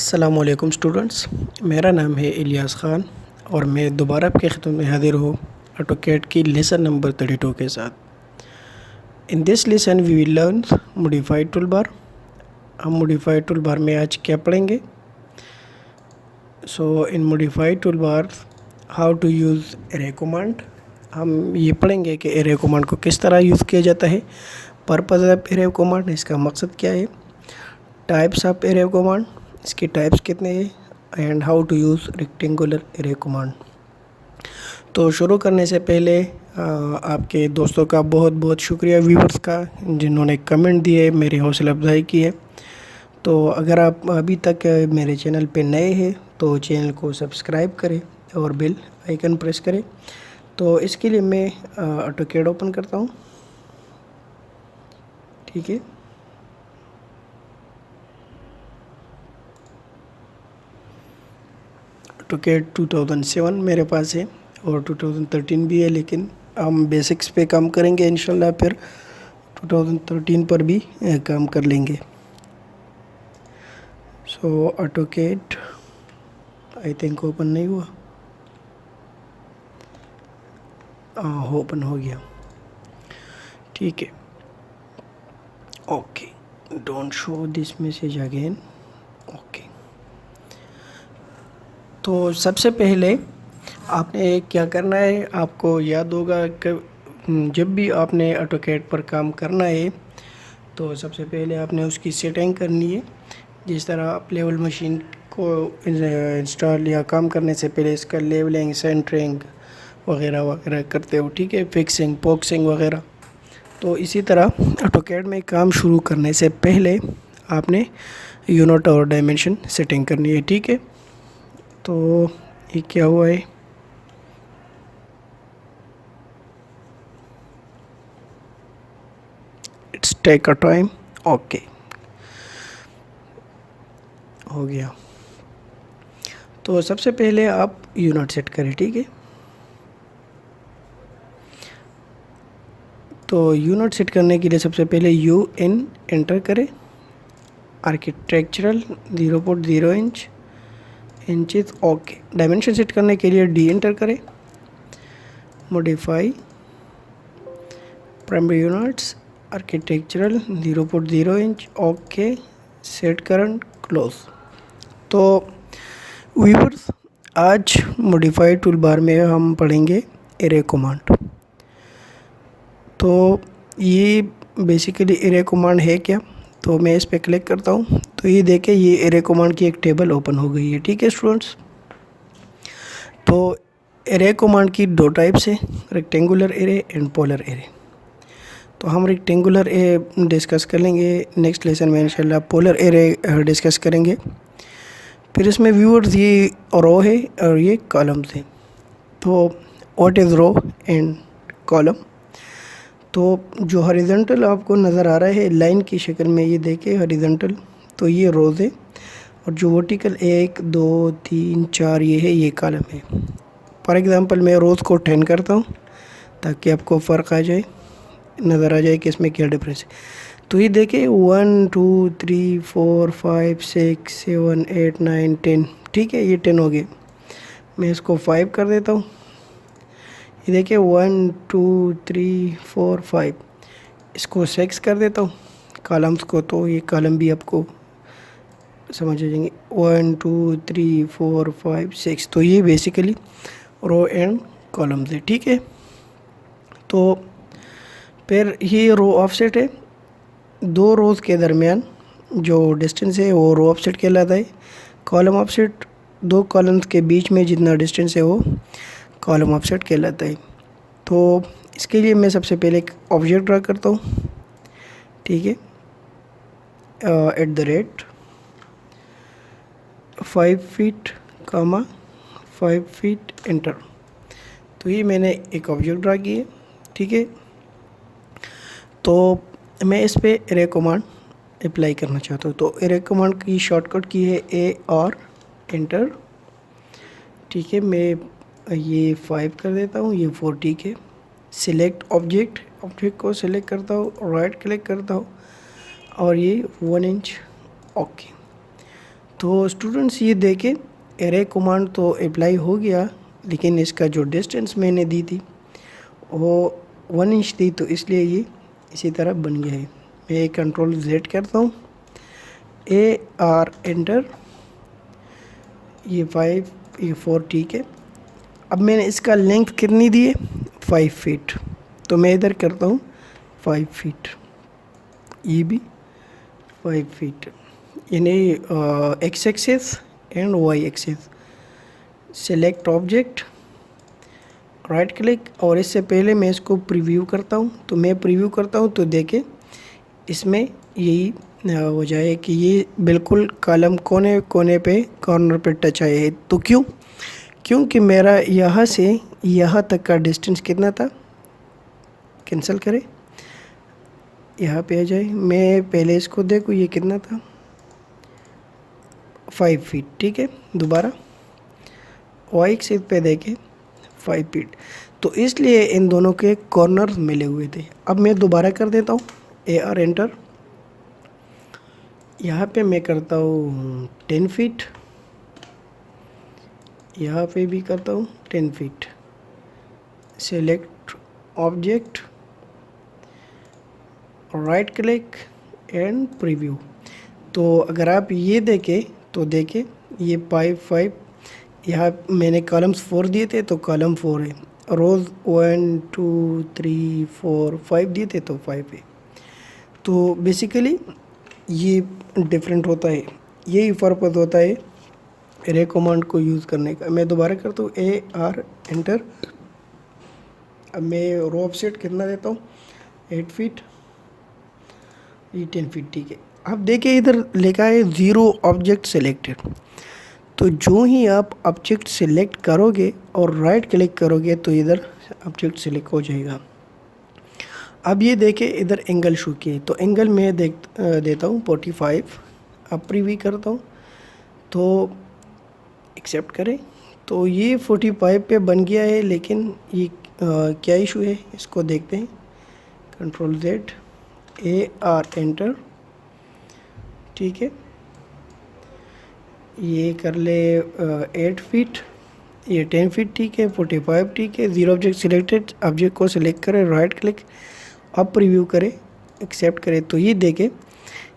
अस्सलामुअलैकुम स्टूडेंट्स, मेरा नाम है इलियास ख़ान और मैं दोबारा आपकी खिदमत में हाजिर हूँ ऑटोकैड की लेसन नंबर 32 के साथ। In this lesson we will learn modified toolbar. हम मॉडिफाइड टूलबार में आज क्या पढ़ेंगे? So in modified toolbar how to use array command. हम ये पढ़ेंगे कि एरे कमांड को किस तरह यूज़ किया जाता है, पर्पज़ ऑफ एरे कमांड, इसका मकसद क्या है, टाइप्स ऑफ एरे कमांड, इसके टाइप्स कितने हैं, and how to use rectangular array command. तो शुरू करने से पहले आपके दोस्तों का बहुत बहुत शुक्रिया, व्यूवर्स का, जिन्होंने कमेंट दिए, मेरी हौसला अफजाई की है। तो अगर आप अभी तक मेरे चैनल पे नए हैं तो चैनल को सब्सक्राइब करें और बेल आइकन प्रेस करें। तो इसके लिए मैं ऑटोकैड ओपन करता हूँ, ठीक है। ऑटोकैड 2007 मेरे पास है और 2013 भी है, लेकिन हम बेसिक्स पे काम करेंगे इंशाल्लाह, फिर 2013 पर भी काम कर लेंगे। सो ऑटोकैड आई थिंक ओपन नहीं हुआ, ओपन हो गया, ठीक है। Okay, don't show this message again. Okay, तो सबसे पहले आपने क्या करना है, आपको याद होगा कि जब भी आपने ऑटोकैड पर काम करना है तो सबसे पहले आपने उसकी सेटिंग करनी है। जिस तरह आप लेवल मशीन को इंस्टॉल या काम करने से पहले इसका लेवलिंग, सेंटरिंग वगैरह वगैरह करते हो, ठीक है, फिक्सिंग, बॉक्सिंग वगैरह। तो इसी तरह ऑटोकैड में काम शुरू करने से पहले आपने यूनिट और डायमेंशन सेटिंग करनी है, ठीक है। तो ये क्या हुआ है, it's take a time. Okay, हो गया। तो सबसे पहले आप यूनिट सेट करें, ठीक है। तो यूनिट सेट करने के लिए सबसे पहले UN एंटर करें, architectural 0.0 inches. Okay, dimension set करने के लिए D एंटर करें, modify primary units, architectural 0.0 inch. Okay, set current, close. तो व्यूअर्स, आज मॉडिफाइड टूलबार में हम पढ़ेंगे एरे कमांड। तो ये बेसिकली एरे कमांड है क्या, तो मैं इस पर क्लिक करता हूँ तो ये देखें, ये एरे कमांड की एक टेबल ओपन हो गई है, ठीक है स्टूडेंट्स। तो एरे कमांड की दो टाइप्स है, rectangular array and polar array. तो हम रेक्टेंगुलर एरे डिस्कस कर लेंगे, नेक्स्ट लेसन में इंशाल्लाह पोलर एरे डिस्कस करेंगे। फिर इसमें व्यूअर्स ये रो है और ये कॉलम्स है। तो what is row and column. तो जो हॉरिजॉन्टल आपको नज़र आ रहा है लाइन की शक्ल में, ये देखें हॉरिजॉन्टल, तो ये रोज़ है, और जो वर्टिकल 1 2 3 4 ये है, ये कॉलम है। फॉर एग्ज़ाम्पल मैं रोज़ को 10 करता हूँ ताकि आपको फ़र्क आ जाए, नज़र आ जाए कि इसमें क्या डिफरेंस है। तो ये देखें 1 2 3 4 5 6 7 8 9 10, ठीक है, ये 10 हो गए। मैं इसको 5 कर देता हूँ, ये देखिए 1 2 3 4 5, इसको 6 कर देता हूँ कॉलम्स को, तो ये कॉलम भी आपको समझ आ जाएंगे, 1 2 3 4 5 6। तो ये बेसिकली रो एंड कॉलम्स है, ठीक है। तो फिर ये रो ऑफसेट है, दो रोज़ के दरमियान जो डिस्टेंस है वो रो ऑफसेट कहलाता है। कॉलम ऑफसेट, दो कॉलम्स के बीच में जितना डिस्टेंस है वो कॉलम ऑफसेट कहलाता है। तो इसके लिए मैं सबसे पहले एक ऑब्जेक्ट ड्रा करता हूँ, ठीक है, @ 5 फीट, 5 फीट, एंटर। तो ये मैंने एक ऑब्जेक्ट ड्रा किया, ठीक है। तो मैं इस पे एरे कमांड अप्लाई करना चाहता हूँ। तो एरे कमांड की शॉर्टकट की है AR, एंटर, ठीक है। मैं ये 5 कर देता हूँ, ये 4, ठीक है। सिलेक्ट ऑब्जेक्ट, ऑब्जेक्ट को सिलेक्ट करता हूँ, राइट क्लिक करता हूँ और ये 1 इंच। ओके, तो स्टूडेंट्स ये देखें एरे कमांड तो अप्लाई हो गया, लेकिन इसका जो डिस्टेंस मैंने दी थी वो 1 इंच थी, तो इसलिए ये इसी तरह बन गया है। मैं कंट्रोल Z करता हूँ, AR एंटर, ये 5 ये 4 ठीक है। अब मैंने इसका लेंथ कितनी दी है 5 फीट, तो मैं इधर करता हूँ 5 फीट, ये भी 5 फीट, यानी X axis and Y axis. Select object, right click, और इससे पहले मैं इसको प्रीव्यू करता हूँ। तो मैं प्रीव्यू करता हूँ तो देखें इसमें यही हो जाए कि ये बिल्कुल कॉलम कोने कोने पे कॉर्नर पे टच आए है। तो क्योंकि मेरा यहाँ से यहाँ तक का डिस्टेंस कितना था, कैंसिल करें, यहाँ पे आ जाए। मैं पहले इसको देखूँ ये कितना था 5 फीट, ठीक है। दोबारा वाई एक्सिस पे देखें 5 फीट, तो इसलिए इन दोनों के कॉर्नर मिले हुए थे। अब मैं दोबारा कर देता हूँ AR एंटर, यहाँ पे मैं करता हूँ 10 फीट, यहाँ पे भी करता हूँ 10 feet. Select object, right click and preview. तो अगर आप ये देखें तो देखें ये 5 यहाँ मैंने कॉलम्स 4 दिए थे तो कॉलम 4 है, रोज़ 1 2 3 4 5 दिए थे तो 5 है। तो बेसिकली ये डिफरेंट होता है, यही फ़र्क होता है एरे कमांड को यूज़ करने का। मैं दोबारा करता हूँ AR एंटर, अब मैं रो ऑफसेट कितना देता हूँ 8 फीट, ये 10 फीट ठीक है। अब देखिए इधर लिखा है 0 ऑब्जेक्ट सिलेक्टेड, तो जो ही आप ऑब्जेक्ट सिलेक्ट करोगे और राइट क्लिक करोगे तो इधर ऑब्जेक्ट सिलेक्ट हो जाएगा। अब ये देखें इधर एंगल शो किए, तो एंगल मैं देता हूँ 45। अब प्रीव्यू करता हूँ तो एक्सेप्ट करें, तो ये 45 पे बन गया है, लेकिन ये क्या इशू है इसको देखते हैं। कंट्रोल Z, AR एंटर, ठीक है। ये कर ले 8 फीट, ये 10 फीट ठीक है, 45 ठीक है। 0 ऑब्जेक्ट सिलेक्टेड, ऑब्जेक्ट को सिलेक्ट करें, राइट क्लिक, अब प्रीव्यू करें, एक्सेप्ट करें, तो ये देखें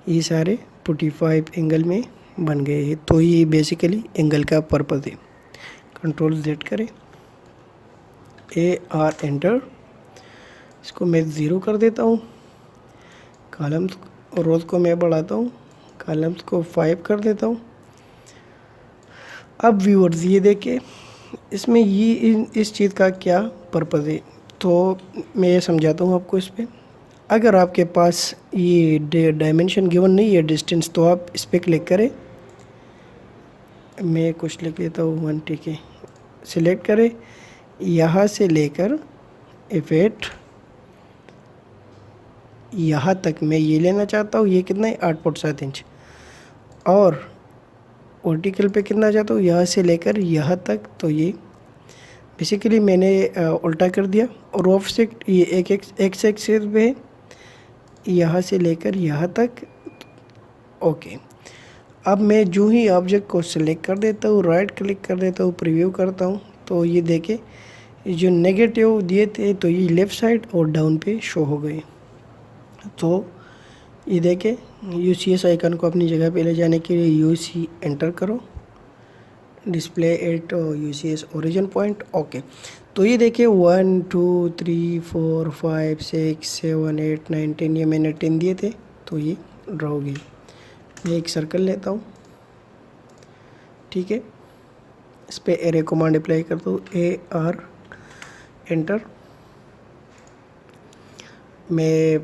ये सारे 45 एंगल में बन गए हैं। तो ये बेसिकली एंगल का पर्पज़ है। कंट्रोल Z करें, AR एंटर, इसको मैं 0 कर देता हूँ। कॉलम्स रोज़ को मैं बढ़ाता हूँ, कॉलम्स को 5 कर देता हूँ। अब व्यूअर्स ये देखें इसमें ये इस चीज़ का क्या पर्पज़ है, तो मैं ये समझाता हूँ आपको। इस पर अगर आपके पास ये डायमेंशन गिवन नहीं है डिस्टेंस, तो आप इस पर क्लिक करें, मैं कुछ लिख लेता हूँ 1 ठीक है। सिलेक्ट करें, यहाँ से लेकर F8 यहाँ तक मैं ये लेना चाहता हूँ। ये कितना है 8.7 इंच, और वर्टिकल पे कितना चाहता हूँ यहाँ से लेकर यहाँ तक। तो ये बेसिकली मैंने उल्टा कर दिया, और ऑफसेट ये एक एक्स एक्सिस पे है, यहाँ से लेकर यहाँ तक। ओके, अब मैं जो ही ऑब्जेक्ट को सिलेक्ट कर देता हूँ, राइट क्लिक कर देता हूँ, प्रीव्यू करता हूँ, तो ये देखें जो नेगेटिव दिए थे तो ये लेफ़्ट साइड और डाउन पे शो हो गए। तो ये देखें UCS आइकन को अपनी जगह पे ले जाने के लिए UC एंटर करो, display at UCS origin point. Okay, तो ये देखिए 1 2 3 4 5 6 7 8 9 10, ये मैंने 10 दिए थे तो ये ड्रा हो गई। मैं एक सर्कल लेता हूँ, ठीक है, इस पर एरे कमांड अप्लाई करता हूँ, AR एंटर। मैं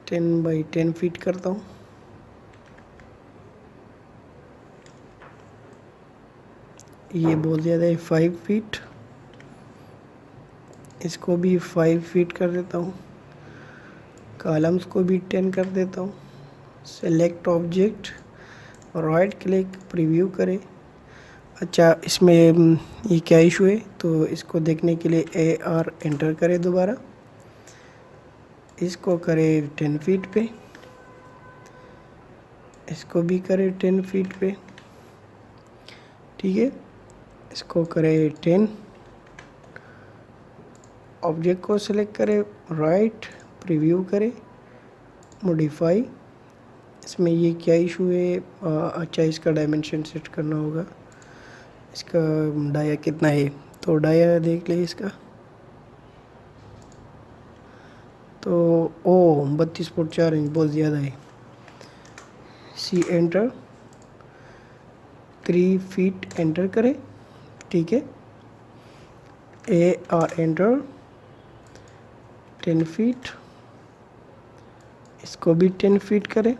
10 बाई 10 फीट करता हूँ। ये बहुत ज़्यादा है 5 फीट, इसको भी 5 फीट कर देता हूँ। कॉलम्स को भी 10 कर देता हूँ। Select object, right click, preview करें। अच्छा, इसमें ये क्या इशू है, तो इसको देखने के लिए AR एंटर करें दोबारा, इसको करें 10 फीट पे, इसको भी करें 10 फीट पे, ठीक है। इसको करें 10, ऑब्जेक्ट को सिलेक्ट करें, राइट, प्रीव्यू करें, मॉडिफाई। इसमें ये क्या इशू है, अच्छा इसका डायमेंशन सेट करना होगा। इसका डाया कितना है, तो डाया देख ले इसका, तो ओ 32.4 इंच बहुत ज़्यादा है। सी एंटर, 3 फीट एंटर करें, ठीक है। ए आर एंटर, 10 फीट, इसको भी 10 फीट करें,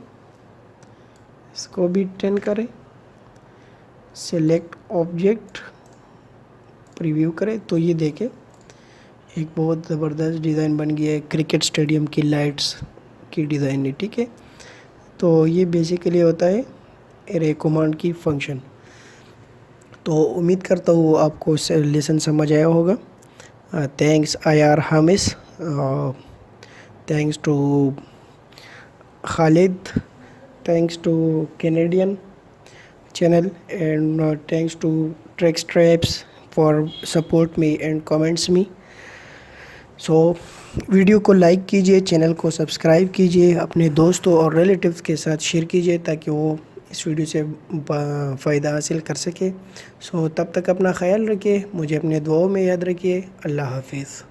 इसको भी 10 करें, सेलेक्ट ऑब्जेक्ट, प्रीव्यू करें। तो ये देखें एक बहुत ज़बरदस्त डिज़ाइन बन गया है, क्रिकेट स्टेडियम की लाइट्स की डिज़ाइन है, ठीक है। तो ये बेसिकली होता है एरे कमांड की फंक्शन। तो उम्मीद करता हूँ आपको लेसन समझ आया होगा। थैंक्स आयार हामिस, thanks to Khalid, thanks to Canadian channel, and thanks to Trek Straps for support me and comments me. So video को लाइक कीजिए, चैनल को सब्सक्राइब कीजिए, अपने दोस्तों और रिलेटिव्स के साथ शेयर कीजिए ताकि वो इस वीडियो से फ़ायदा हासिल कर सके। सो तब तक अपना ख्याल रखिए, मुझे अपने दुआओं में याद रखिए। अल्लाह हाफिज़।